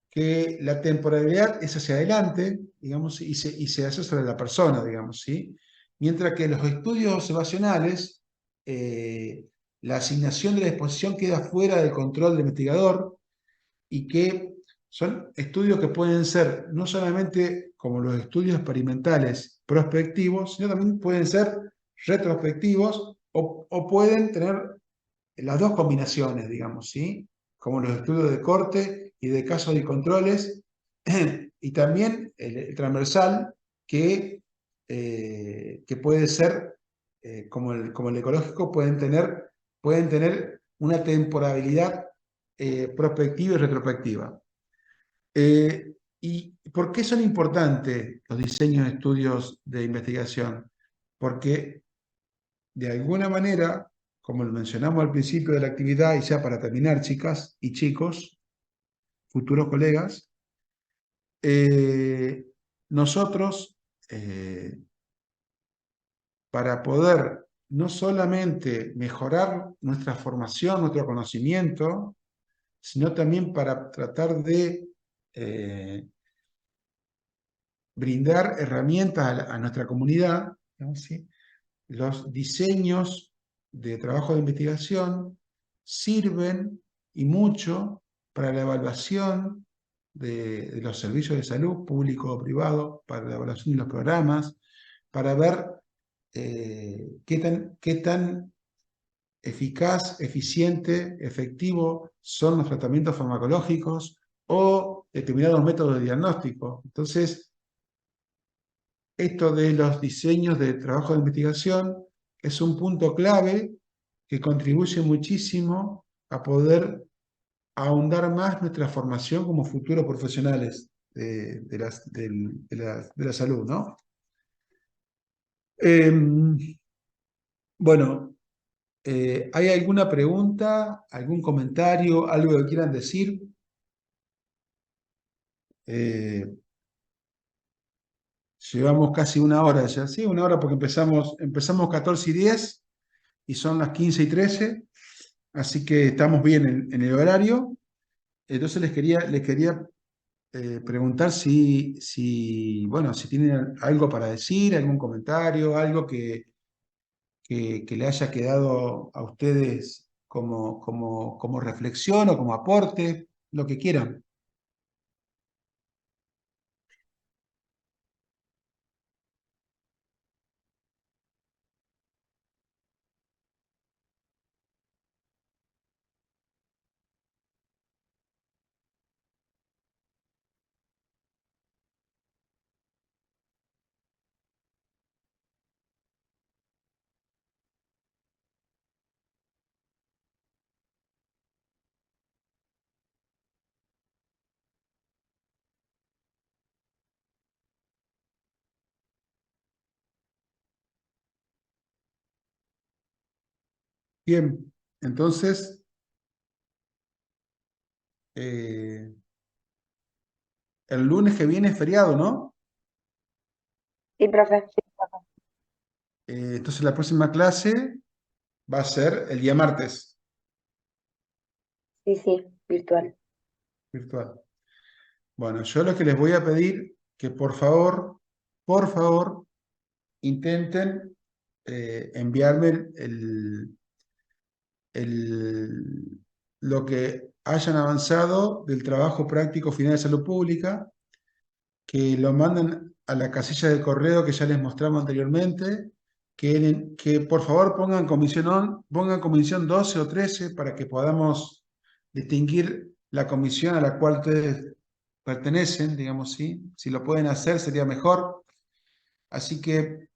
que la temporalidad es hacia adelante, digamos, y se hace sobre la persona, digamos, ¿sí? Mientras que los estudios observacionales, la asignación de la exposición queda fuera del control del investigador y que son estudios que pueden ser no solamente como los estudios experimentales prospectivos, sino también pueden ser retrospectivos o pueden tener las dos combinaciones, digamos, ¿sí? Como los estudios de corte y de casos y controles, y también el transversal que puede ser, como el ecológico, pueden tener una temporalidad prospectiva y retrospectiva. ¿Y por qué son importantes los diseños de estudios de investigación? Porque de alguna manera, como lo mencionamos al principio de la actividad, y ya para terminar, chicas y chicos, futuros colegas, nosotros, para poder no solamente mejorar nuestra formación, nuestro conocimiento, sino también para tratar de brindar herramientas a nuestra comunidad, ¿no? ¿Sí? Los diseños de trabajo de investigación sirven y mucho para la evaluación de los servicios de salud, público o privado, para la evaluación de los programas, para ver qué tan eficaz, eficiente, efectivo son los tratamientos farmacológicos o determinados métodos de diagnóstico. Entonces, esto de los diseños de trabajo de investigación es un punto clave que contribuye muchísimo a poder ahondar más nuestra formación como futuros profesionales de la salud, ¿no? Bueno, ¿hay alguna pregunta, algún comentario, algo que quieran decir? Eh, Llevamos casi una hora ya, ¿sí? Una hora porque empezamos 14:10 y son las 15:13, así que estamos bien en el horario. Entonces les quería preguntar bueno, si tienen algo para decir, algún comentario, algo que le haya quedado a ustedes como reflexión o como aporte, lo que quieran. Bien, entonces, eh, el lunes que viene es feriado, ¿no? Sí, profe. Entonces la próxima clase va a ser el día martes, Sí, sí, virtual. virtual. Bueno, yo lo que les voy a pedir que por favor, intenten enviarme lo que hayan avanzado del trabajo práctico final de salud pública, que lo manden a la casilla de correo que ya les mostramos anteriormente, que por favor pongan comisión 12 o 13 para que podamos distinguir la comisión a la cual ustedes pertenecen, digamos, ¿sí? Si lo pueden hacer sería mejor. Así que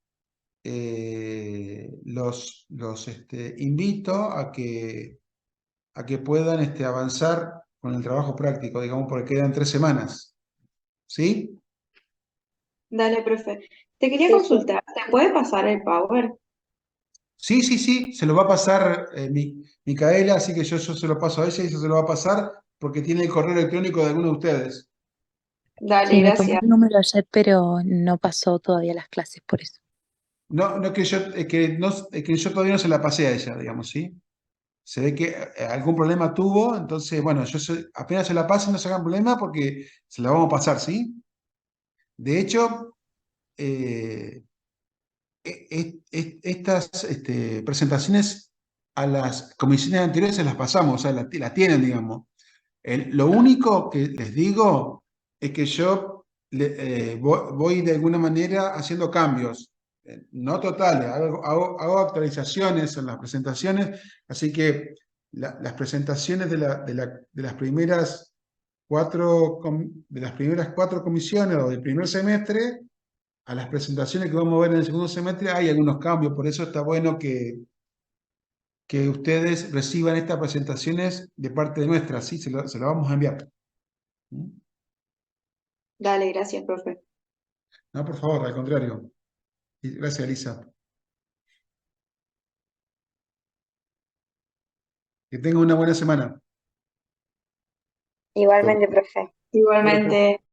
los invito a que puedan avanzar con el trabajo práctico, digamos, porque quedan 3 semanas, ¿sí? Dale, profe. Te quería Sí, sí. consultar, ¿te puede pasar el Power? Sí, sí, sí, se lo va a pasar Micaela, así que yo se lo paso a ella y ella se lo va a pasar porque tiene el correo electrónico de alguno de ustedes. Dale, Sí, me tomó gracias. el número ayer, pero no pasó todavía las clases por eso. No, no que yo todavía no se la pasé a ella, digamos, ¿sí? Se ve que algún problema tuvo, entonces, bueno, apenas se la pasen, no se hagan problema porque se la vamos a pasar, ¿sí? De hecho, estas presentaciones a las comisiones anteriores se las pasamos, o sea, la tienen, digamos. Lo único que les digo es que yo voy de alguna manera haciendo cambios, no totales, hago actualizaciones en las presentaciones, así que las presentaciones de las primeras cuatro comisiones o del primer semestre a las presentaciones que vamos a ver en el segundo semestre hay algunos cambios, por eso está bueno que ustedes reciban estas presentaciones de parte de nuestra, ¿sí? Se lo vamos a enviar. ¿Mm? Dale, gracias, profe. No, por favor, al contrario. Y gracias, Elisa. Que tengan una buena semana. Igualmente, profe. Igualmente.